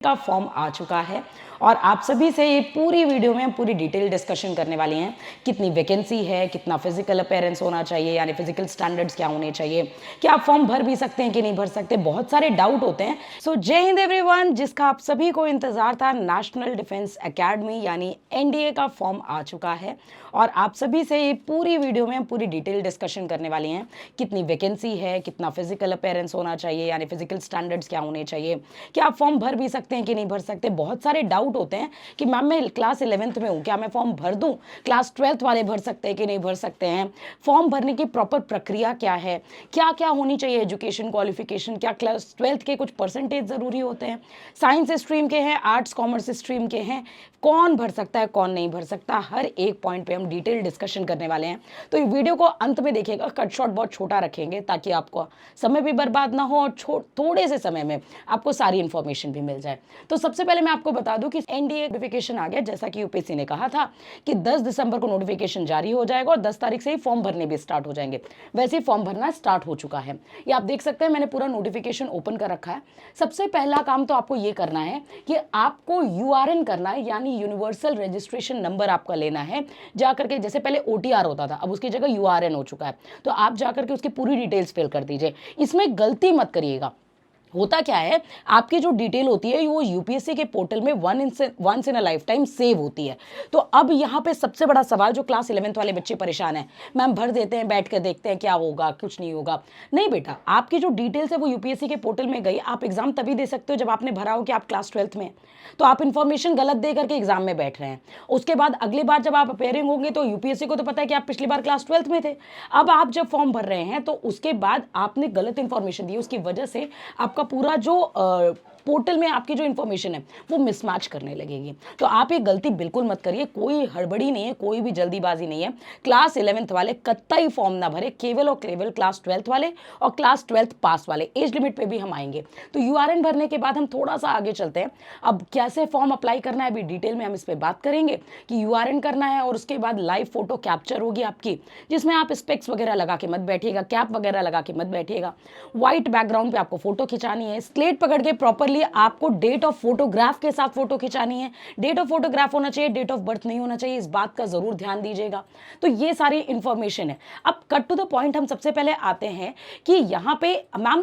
का फॉर्म आ चुका है और आप सभी से ये पूरी वीडियो में हम पूरी डिटेल डिस्कशन करने वाले हैं। कितनी वैकेंसी है, कितना फिजिकल अपेयरेंस होना चाहिए, यानी फिजिकल स्टैंडर्ड्स क्या होने चाहिए, क्या आप फॉर्म भर भी सकते हैं कि नहीं भर सकते, बहुत सारे डाउट होते हैं। सो जय हिंद एवरीवन, जिसका आप सभी को इंतजार था, नेशनल डिफेंस एकेडमी यानी एनडीए का फॉर्म आ चुका है और आप सभी से ये पूरी वीडियो में हम पूरी डिटेल डिस्कशन करने वाले हैं। कितनी वैकेंसी है, कितना फिजिकल अपेयरेंस होना चाहिए, यानी फिजिकल स्टैंडर्ड्स क्या होने चाहिए, क्या आप फॉर्म भर भी सकते हैं कि नहीं भर सकते। बहुत सारे डाउट होते हैं कि मैम मैं क्लास 11th में हूँ, क्या मैं फॉर्म भर दूँ, क्लास 12th वाले भर सकते हैं कि नहीं भर सकते हैं, फॉर्म भरने की प्रॉपर प्रक्रिया क्या है, क्या क्या होनी चाहिए, एजुकेशन क्वालिफिकेशन, क्या क्लास 12th के कुछ परसेंटेज ज़रूरी होते हैं, साइंस स्ट्रीम के हैं, आर्ट्स कॉमर्स स्ट्रीम के हैं, कौन भर सकता है कौन नहीं भर सकता, हर एक पॉइंट पे हम डिटेल डिस्कशन करने वाले हैं। तो ये वीडियो को अंत में देखिएगा, कट शॉट बहुत छोटा रखेंगे ताकि आपको समय भी बर्बाद ना हो और थोड़े से समय में आपको सारी इन्फॉर्मेशन भी मिल जाए। तो सबसे पहले मैं आपको बता दूं कि एनडीए नोटिफिकेशन आ गया, जैसा कि यूपीएससी ने कहा था कि 10 दिसंबर को नोटिफिकेशन जारी हो जाएगा और 10 तारीख से ही फॉर्म भरने भी स्टार्ट हो जाएंगे। वैसे ही फॉर्म भरना स्टार्ट हो चुका है, ये आप देख सकते हैं, मैंने पूरा नोटिफिकेशन ओपन कर रखा है। सबसे पहला काम तो आपको ये करना है कि आपको यूआरएन करना है, यानी यूनिवर्सल रजिस्ट्रेशन नंबर आपका लेना है। जाकर के, जैसे पहले ओटीआर होता था, अब उसकी जगह यूआरएन हो चुका है, तो आप जाकर के उसकी पूरी डिटेल्स फिल कर दीजिए। इसमें गलती मत करिएगा। होता क्या है, आपकी जो डिटेल होती है वो यूपीएससी के पोर्टल में once in a lifetime save होती है। तो अब यहाँ पे सबसे बड़ा सवाल, जो क्लास 11th वाले बच्चे परेशान हैं, मैम भर देते हैं, बैठ कर देखते हैं क्या होगा, कुछ नहीं होगा। नहीं बेटा, आपकी जो डिटेल्स है वो यूपीएससी के पोर्टल में गई। आप एग्जाम तभी दे सकते हो जब आपने भरा हो कि आप क्लास 12th में, तो आप इन्फॉर्मेशन गलत दे करके एग्जाम में बैठ रहे हैं। उसके बाद अगली बार जब आप अपेयरिंग होंगे तो यूपीएससी को तो पता है कि आप पिछली बार क्लास 12th में थे। अब आप जब फॉर्म भर रहे हैं तो उसके बाद आपने गलत इन्फॉर्मेशन दी, उसकी वजह से आपका पूरा जो पोर्टल में आपकी जो इन्फॉर्मेशन है वो मिसमैच करने लगेगी। तो आप ये गलती बिल्कुल मत करिए, कोई हड़बड़ी नहीं है, कोई भी जल्दीबाजी नहीं है। क्लास 11th वाले कतई फॉर्म ना भरे, केवल और केवल क्लास 12th वाले और क्लास 12th पास वाले। एज लिमिट पे भी हम आएंगे। तो यूआरएन भरने के बाद हम थोड़ा सा आगे चलते हैं। अब कैसे फॉर्म अप्लाई करना है, अभी डिटेल में हम इस पर बात करेंगे कि यूआरएन करना है और उसके बाद लाइव फोटो कैप्चर होगी आपकी, जिसमें आप स्पेक्स वगैरह लगा के मत बैठिएगा, कैप वगैरह लगा के मत बैठिएगा। व्हाइट बैकग्राउंड पे आपको फोटो खिंचानी है, स्लेट पकड़ के प्रॉपरली आपको डेट ऑफ फोटोग्राफ के साथ फोटो खिंचानी है। डेट ऑफ फोटोग्राफ होना चाहिए, डेट ऑफ बर्थ नहीं होना चाहिए, इस बात का जरूर ध्यान दीजिएगा। तो ये सारी इंफॉर्मेशन है। अब कट टू द पॉइंट, हम सबसे पहले आते हैं कि यहाँ पे मैम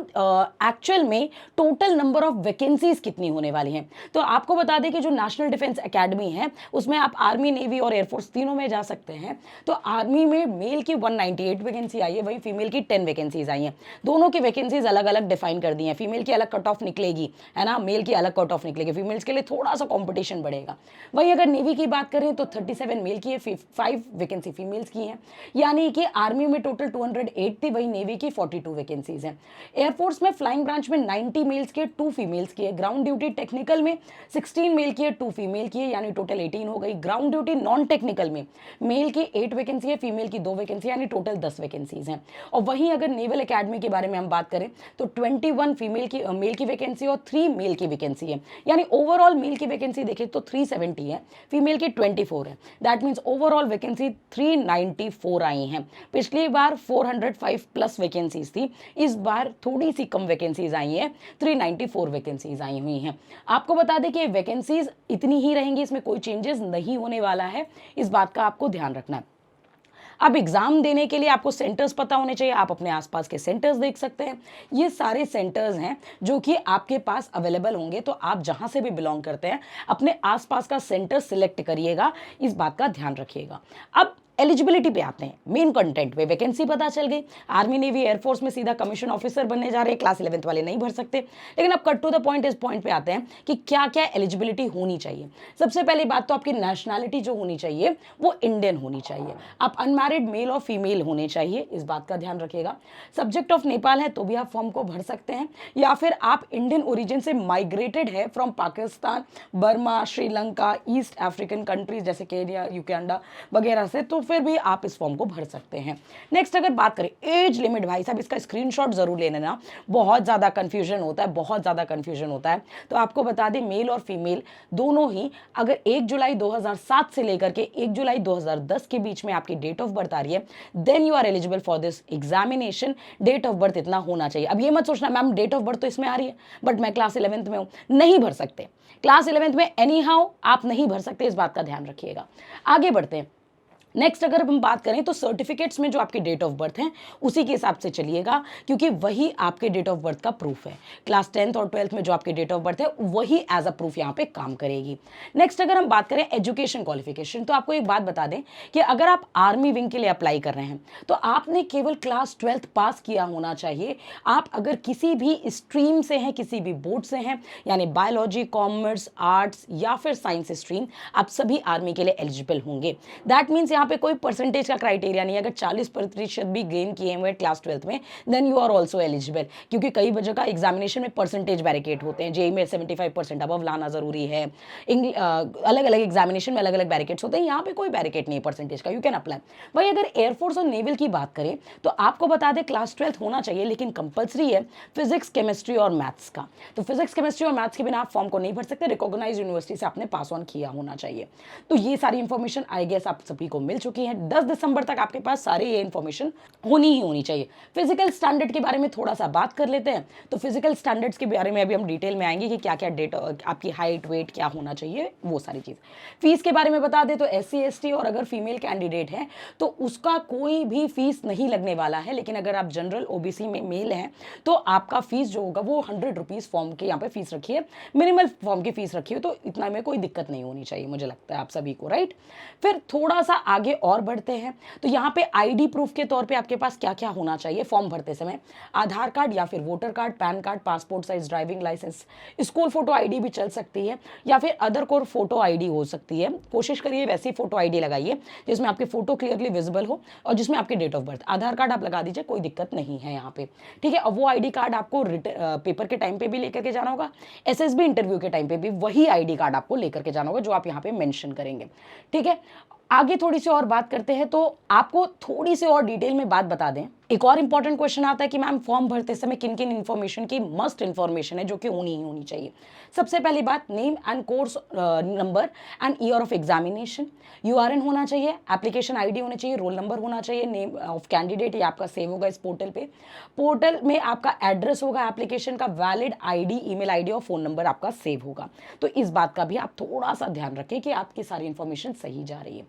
एक्चुअल में टोटल नंबर ऑफ वैकेंसीज कितनी होने वाली हैं। तो आपको बता दें कि जो नेशनल डिफेंस एकेडमी है उसमें आप आर्मी, नेवी और एयरफोर्स तीनों में जा सकते हैं। तो आर्मी में मेल की 198 वैकेंसी आई है, वही फीमेल की 10 वैकेंसीज आई हैं। दोनों की वैकेंसीज अलग अलग डिफाइन कर दी हैं। फीमेल की अलग कट ऑफ निकलेगी, है ना, मेल की अलग कट ऑफ निकलेगी। फीमेल्स के लिए थोड़ा सा कंपटीशन बढ़ेगा। वहीं अगर नेवी की बात करें तो 37 मेल की है, 5 वैकेंसी फीमेल्स की हैं, यानी कि आर्मी में टोटल 208 थी, वहीं नेवी की 42 वैकेंसीज हैं। एयरफोर्स में फ्लाइंग ब्रांच में 90 मेल्स की है, 2 फीमेल्स की है। ग्राउंड ड्यूटी टेक्निकल में 16 मेल की है, 2 फीमेल की है, यानी टोटल 18 हो गई। ग्राउंड ड्यूटी नॉन टेक्निकल में मेल की 8 वैकेंसी है, फीमेल की 2 वैकेंसी, यानी टोटल 10 वैकेंसीज हैं। और वहीं अगर नेवल एकेडमी के बारे में हम बात करें तो 21 फीमेल की मेल की वैकेंसी और 3 मेल की वैकेंसी है, यानी ओवरऑल मेल की वैकेंसी देखें तो 370 है, फीमेल की 24 है। दैट मींस ओवरऑल वैकेंसी 394 आई हैं। पिछली बार 405 प्लस वैकेंसीज थी, इस बार थोड़ी सी कम वैकेंसीज आई हैं, 394 वैकेंसीज आई हुई हैं। आपको बता दें कि वैकेंसीज इतनी ही रहेंगी, इसमें कोई चेंजेस नहीं होने वाला है, इस बात का आपको ध्यान रखना है। अब एग्जाम देने के लिए आपको सेंटर्स पता होने चाहिए, आप अपने आसपास के सेंटर्स देख सकते हैं। ये सारे सेंटर्स हैं जो कि आपके पास अवेलेबल होंगे, तो आप जहां से भी बिलोंग करते हैं अपने आसपास का सेंटर सिलेक्ट करिएगा, इस बात का ध्यान रखिएगा। अब एलिजिबिलिटी पे आते हैं, मेन कंटेंट पे। वैकेंसी पता चल गई, आर्मी, नेवी, एयरफोर्स में सीधा कमीशन ऑफिसर बनने जा रहे हैं, क्लास 11th वाले नहीं भर सकते। लेकिन अब कट टू द पॉइंट, इस पॉइंट पे आते हैं कि क्या क्या एलिजिबिलिटी होनी चाहिए। सबसे पहली बात तो आपकी नेशनैलिटी जो होनी चाहिए वो इंडियन होनी चाहिए। आप अनमैरिड मेल और फीमेल होने चाहिए, इस बात का ध्यान रखिएगा। सब्जेक्ट ऑफ नेपाल है तो भी आप फॉर्म को भर सकते हैं, या फिर आप इंडियन ओरिजिन से माइग्रेटेड है from Pakistan, Burma, Sri Lanka, east African countries जैसे केन्या, युगांडा वगैरह से, तो फिर भी आप इस फॉर्म को भर सकते हैं। नेक्स्ट अगर बात करें एज लिमिट, भाई साहब इसका स्क्रीनशॉट जरूर ले लेना, बहुत ज़्यादा कन्फ्यूजन होता है, बहुत ज़्यादा कन्फ्यूजन होता है। तो आपको बता दें मेल और फीमेल दोनों ही अगर 1 जुलाई 2007 से लेकर के 1 जुलाई 2010 के बीच में आपकी डेट ऑफ बर्थ आ रही है, then you are eligible for this examination. Date of birth इतना होना चाहिए। अब ये मत सोचना मैम डेट ऑफ बर्थ तो इसमें आ रही है बट मैं क्लास 11th में हूँ, नहीं भर सकते। क्लास 11th में एनी हाउ आप नहीं भर सकते, इस बात का ध्यान रखिएगा। आगे बढ़ते हैं। नेक्स्ट अगर हम बात करें तो सर्टिफिकेट्स में जो आपकी डेट ऑफ बर्थ है उसी के हिसाब से चलिएगा, क्योंकि वही आपके डेट ऑफ बर्थ का प्रूफ है। क्लास 10th और 12th में जो आपकी डेट ऑफ बर्थ है वही एज अ प्रूफ यहाँ पे काम करेगी। नेक्स्ट अगर हम बात करें एजुकेशन क्वालिफिकेशन, तो आपको एक बात बता दें कि अगर आप आर्मी विंग के लिए अप्लाई कर रहे हैं तो आपने केवल क्लास 12th पास किया होना चाहिए। आप अगर किसी भी स्ट्रीम से हैं, किसी भी बोर्ड से हैं, यानी बायोलॉजी, कॉमर्स, आर्ट्स या फिर साइंस स्ट्रीम, आप सभी आर्मी के लिए एलिजिबल होंगे। दैट मीन्स यहाँ पे कोई परसेंटेज का क्राइटेरिया नहीं है। अगर 40% भी गेन किए हुए क्लास 12th में then you are also eligible, क्योंकि कई वजह का एग्जामिनेशन में परसेंटेज बैरिकेड होते हैं। जेई में 75% अबव लाना जरूरी है, अलग अलग एग्जामिनेशन में अलग अलग बैरिकेड्स होते हैं। यहाँ पे कोई बैरिकेड नहीं है परसेंटेज का, यू कैन अप्लाई। वही अगर एयरफोर्स और नेवल की बात करें तो आपको बता दें क्लास 12th होना चाहिए, लेकिन कंपलसरी है फिजिक्स, केमिस्ट्री और मैथ्स का। तो फिजिक्स, केमिस्ट्री और मैथ्स के बिना आप फॉर्म को नहीं भर सकते। रिकॉग्नाइज यूनिवर्सिटी से आपने पास ऑन किया होना चाहिए। तो ये सारी इंफॉर्मेशन आई गेस आप सभी को मिल चुकी है। 10 दिसंबर तक आपके पास सारी ये इंफॉर्मेशन होनी ही होनी चाहिए। फिजिकल स्टैंडर्ड के बारे में थोड़ा सा बात कर लेते हैं। तो फिजिकल स्टैंडर्ड्स के बारे में अभी हम डिटेल में आएंगे कि क्या क्या डेट, आपकी हाइट, वेट क्या होना चाहिए, वो सारी चीज़। फीस के बारे में बता दें तो SC ST और अगर फीमेल कैंडिडेट है तो उसका कोई भी फीस नहीं लगने वाला है। लेकिन अगर आप जनरल OBC में मेल हैं तो आपका फीस जो होगा वो 100 रुपीज़ फॉर्म के यहाँ पे फीस रखिए, मिनिमल फॉर्म की फीस रखिए, तो इतना में कोई दिक्कत नहीं होनी चाहिए, मुझे लगता है आप सभी को, राइट। फिर थोड़ा सा आगे और बढ़ते हैं तो यहाँ पे ID प्रूफ के तौर पे आपके पास क्या क्या होना चाहिए फॉर्म भरते समय। आधार कार्ड या फिर voter card, pan card, passport size driving licence, school photo ID भी चल सकती है या फिर अदर कोर फोटो ID हो सकती है। कोशिश करिए वैसी फोटो ID लगाइए जिसमें आपकी फोटो क्लियरली विजिबल हो और जिसमें आपकी date of birth. Aadhaar card आप लगा दीजिए, कोई दिक्कत नहीं है यहाँ पे, ठीक है। और वो ID कार्ड आपको पेपर के टाइम पे भी लेकर के जाना होगा, SSB इंटरव्यू के टाइम पे भी वही ID कार्ड आपको लेकर के जाना होगा जो आप यहाँ पे मेंशन करेंगे, ठीक है। आगे थोड़ी सी और बात करते हैं तो आपको थोड़ी सी और डिटेल में बात बता दें। एक और इंपॉर्टेंट क्वेश्चन आता है कि मैम फॉर्म भरते समय किन किन इन्फॉर्मेशन की मस्ट इन्फॉर्मेशन है जो कि होनी ही होनी चाहिए। सबसे पहली बात, name and course number and year of examination, URN होना चाहिए, एप्लीकेशन ID होना चाहिए, रोल नंबर होना चाहिए, नेम ऑफ कैंडिडेट ये आपका सेव होगा इस पोर्टल पे। पोर्टल में आपका एड्रेस होगा एप्लीकेशन का, वैलिड ID, ईमेल ID और फोन नंबर आपका सेव होगा। तो इस बात का भी आप थोड़ा सा ध्यान रखें कि आपकी सारी इंफॉर्मेशन सही जा रही है।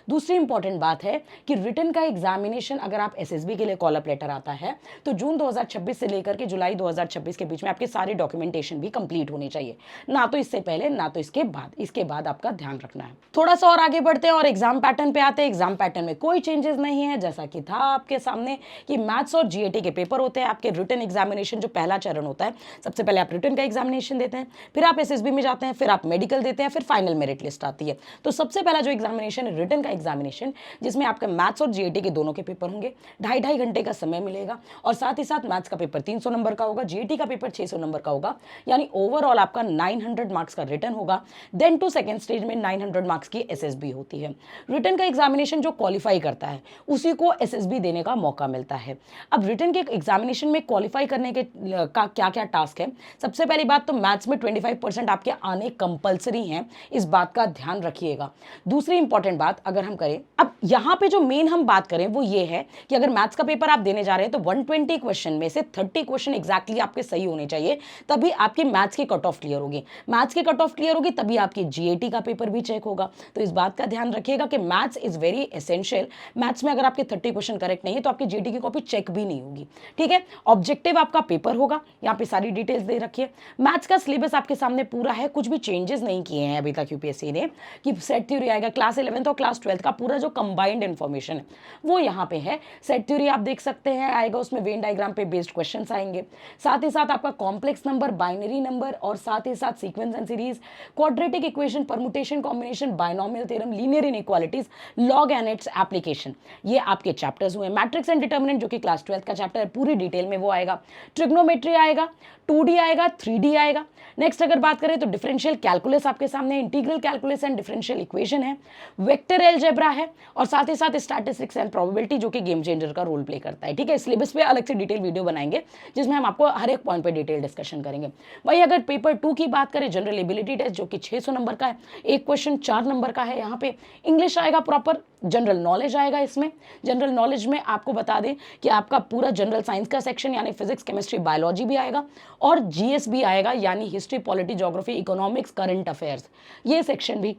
दूसरी इंपॉर्टेंट बात है कि रिटन का एग्जामिनेशन अगर आप SSB के लिए कॉल अप लेटर आता है तो जून 2026 से लेकर के जुलाई 2026 के बीच में आपके सारे डॉक्यूमेंटेशन भी कंप्लीट होने चाहिए, ना तो इससे पहले ना तो इसके बाद आपका ध्यान रखना है। थोड़ा सा और आगे बढ़ते हैं और एग्जाम पैटर्न पे आते हैं। एग्जाम पैटर्न में कोई चेंजेस नहीं है, जैसा कि था आपके सामने कि मैथ्स और GAT के पेपर होते हैं। आपके रिटन एग्जामिनेशन जो पहला चरण होता है, सबसे पहले आप रिटन का एग्जामिनेशन देते हैं, फिर आप SSB में जाते हैं, फिर आप मेडिकल देते हैं, फिर फाइनल मेरिट लिस्ट आती है। तो सबसे पहला जो एग्जामिनेशन है रिटन का एग्जामिनेशन, जिसमें आपका मैथ्स और GAT के दोनों के पेपर होंगे, 2.5 घंटे का समय मिलेगा और साथ ही साथ मैथ्स का पेपर 300 नंबर का होगा, GAT का पेपर 600 नंबर का होगा, यानी ओवरऑल आपका 900 मार्क्स का रिटन होगा। देन टू सेकंड स्टेज में 900 मार्क्स की SSB होती है। रिटन का एग्जामिनेशन जो क्वालिफाई करता है उसी को SSB देने का मौका मिलता है। अब रिटन के एग्जामिनेशन में क्वालिफाई करने के का क्या क्या टास्क है। सबसे पहली बात तो मैथ्स में 25% आपके आने कंपलसरी हैं, इस बात का ध्यान रखिएगा। दूसरी इंपॉर्टेंट बात अगर हम करें, अब यहाँ पे जो मेन हम बात करें वो ये है कि अगर मैथ्स का पेपर आप देने जा रहे हैं तो 120 क्वेश्चन में से 30 क्वेश्चन एग्जैक्टली आपके सही होने चाहिए, तभी आपकी मैथ्स की कट ऑफ क्लियर होगी। मैथ्स की कट ऑफ क्लियर होगी तभी आपकी GAT का पेपर भी चेक होगा। तो इस बात का ध्यान रखिएगा कि maths is very essential. Maths में अगर आपके 30 क्वेश्चन करेक्ट नहीं है तो आपकी GAT की कॉपी चेक भी नहीं होगी, ठीक है। ऑब्जेक्टिव आपका पेपर होगा, यहाँ पे सारी डिटेल्स दे रखिए। मैथ्स का सिलेबस आपके सामने पूरा है, कुछ भी चेंजेस नहीं किए हैं अभी तक UPSC ने कि सेट थ्योरी आएगा। क्लास 11th और क्लास 12th का पूरा जो कंबाइंड इन्फॉर्मेशन है वो यहाँ पे है। सेट थ्योरी आप देख देख सकते हैं आएगा, उसमें वेन डायग्राम पे बेस्ड क्वेश्चंस आएंगे। साथ ही साथ आपका कॉम्प्लेक्स नंबर, बाइनरी नंबर और साथ ही साथ sequence and series, quadratic equation, permutation, combination, binomial theorem, linear inequalities, log and its application, ये आपके चैप्टर्स हुए। मैट्रिक्स एंड डिटर्मिनेंट जो कि क्लास 12 का चैप्टर है, पूरी डिटेल में वो आएगा। ट्रिग्नोमेट्री आएगा, 2D आएगा, 3D आएगा। नेक्स्ट अगर बात करें तो डिफरेंशियल कैलकुलस आपके सामने, integral calculus and differential equation है, वेक्टर अलजेब्रा है और साथ ही साथ स्टैटिस्टिक्स एंड प्रोबेबिलिटी जो कि गेम चेंजर का रोल प्ले करता है। ठीक है, सिलेबस पे अलग से डिटेल वीडियो बनाएंगे जिसमें हम आपको हर एक पॉइंट पे डिटेल डिस्कशन करेंगे। वही अगर पेपर 2 की बात करें, जनरल एबिलिटी टेस्ट जो कि 600 नंबर का है, एक क्वेश्चन 4 नंबर का है। यहाँ पे इंग्लिश आएगा प्रॉपर, जनरल नॉलेज आएगा इसमें। जनरल नॉलेज में आपको बता दें कि आपका पूरा जनरल साइंस का सेक्शन यानी फिजिक्स, केमिस्ट्री, बायोलॉजी भी आएगा और जीएस भी आएगा यानी history, polity, geography, economics, current affairs, ये सेक्शन भी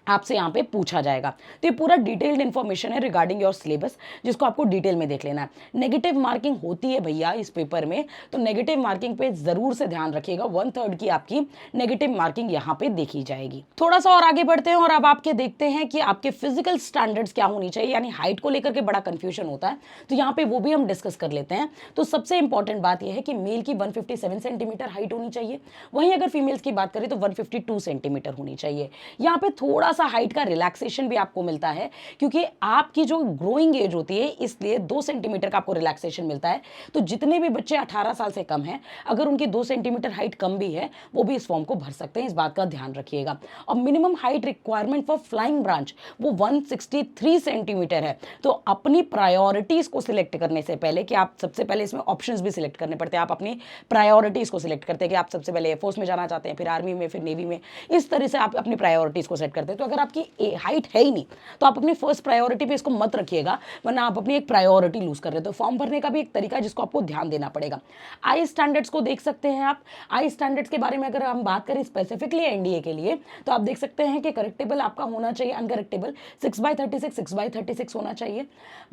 आपसे यहाँ पे पूछा जाएगा। तो ये पूरा डिटेल्ड इन्फॉर्मेशन है रिगार्डिंग योर सिलेबस, जिसको आपको डिटेल में देख लेना है। नेगेटिव मार्किंग होती है भैया इस पेपर में, तो नेगेटिव मार्किंग पे जरूर से ध्यान रखिएगा। 1/3 की आपकी नेगेटिव मार्किंग यहाँ पे देखी जाएगी। थोड़ा सा और आगे बढ़ते हैं और अब आपके देखते हैं कि आपके फिजिकल स्टैंडर्ड्स क्या होनी चाहिए, यानी हाइट को लेकर के बड़ा कंफ्यूजन होता है, तो यहाँ पे वो भी हम डिस्कस कर लेते हैं। तो सबसे इंपॉर्टेंट बात यह है कि मेल की 157 सेंटीमीटर हाइट होनी चाहिए, वहीं अगर फीमेल्स की बात करें तो 152 सेंटीमीटर होनी चाहिए। यहाँ पे थोड़ा सा हाइट का रिलैक्सेशन भी आपको मिलता है क्योंकि आपकी जो ग्रोइंग एज होती है, इसलिए 2 सेंटीमीटर का आपको रिलैक्सेशन मिलता है। तो जितने भी बच्चे 18 साल से कम हैं, अगर उनकी 2 सेंटीमीटर हाइट कम भी है, वो भी इस फॉर्म को भर सकते हैं, इस बात का ध्यान रखिएगा। और minimum height requirement for flying branch वो 163 सेंटीमीटर है। तो अपनी प्रायोरिटीज को सिलेक्ट करने से पहले, कि आप सबसे पहले इसमें ऑप्शंस भी सिलेक्ट करने पड़ते हैं, आप अपनी प्रायोरिटीज को सिलेक्ट करते हैं कि आप सबसे पहले एयरफोर्स में जाना चाहते हैं, फिर आर्मी में, फिर नेवी में, इस तरह से आप अपनी प्रायोरिटीज को सेट करते हैं। तो अगर आपकी हाइट है ही नहीं तो आप अपनी फर्स्ट प्रायोरिटी पे इसको मत रखिएगा, वरना आप अपनी एक प्रायोरिटी लूज कर रहे हो। तो फॉर्म भरने का भी एक तरीका है जिसको आपको ध्यान देना पड़ेगा। आई स्टैंडर्ड्स को देख सकते हैं आप। आई स्टैंडर्ड्स के बारे में अगर हम बात करें स्पेसिफिकली एनडीए के लिए, तो आप देख सकते हैं कि करेक्टेबल आपका होना चाहिए, अनकरेक्टेबल 6/36 6/36 होना चाहिए।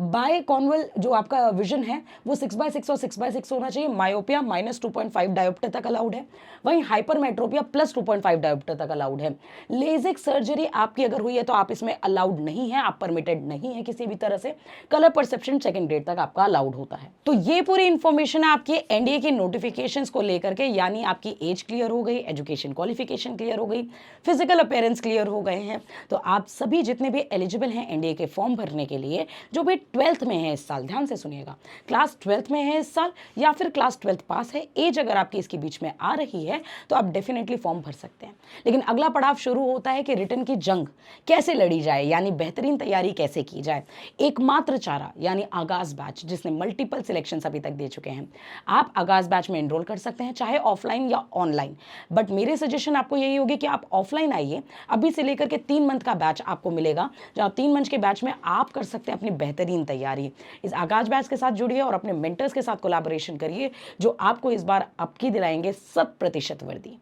बाय कॉन्वल जो आपका विजन है वो 6/6 और 6/6 होना चाहिए। मायोपिया -2.5 डायोप्टर तक अलाउड है, वहीं हाइपरमेट्रोपिया +2.5 डायोप्टर तक अलाउड है। लेजिक सर्जरी आपकी अगर हुई है तो आप इसमें अलाउड नहीं है, आप परमिटेड नहीं है किसी भी तरह से। कलर परसेप्शन 2nd ग्रेड तक आपका अलाउड होता है। तो ये पूरी इंफॉर्मेशन है आपकी एनडीए की नोटिफिकेशंस को लेकर के, यानी आपकी एज क्लियर हो गई, एजुकेशन क्वालिफिकेशन क्लियर हो गई, फिजिकल अपीयरेंस क्लियर हो गए हैं। तो आप सभी जितने भी एलिजिबल हैं एनडीए के फॉर्म भरने के लिए, जो भी 12th में है इस साल, ध्यान से सुनिएगा, क्लास 12th में है इस साल या फिर क्लास 12th पास है, एज अगर आपकी इसके बीच में आ रही है तो आप डेफिनेटली फॉर्म भर सकते हैं। लेकिन अगला पड़ाव शुरू होता है कि रिटर्न की जंग कैसे लड़ी जाए, यानी बेहतरीन तैयारी कैसे की जाए। एकमात्र चारा यानी आगाज बैच, जिसने मल्टीपल सिलेक्शंस अभी तक दे चुके हैं, आप आगाज बैच में एनरोल कर सकते हैं, चाहे ऑफलाइन या ऑनलाइन। बट मेरे सजेशन आपको यही होगी कि आप ऑफलाइन आइए, अभी से लेकर के 3 मंथ का बैच आपको मिलेगा, जहाँ 3 मंथ के बैच में आप कर सकते हैं अपनी बेहतरीन तैयारी। इस आगाज बैच के साथ जुड़िए और अपने मेंटर्स के साथ कोलैबोरेशन करिए, जो आपको इस बार आपकी दिलाएंगे 100% वर्दी।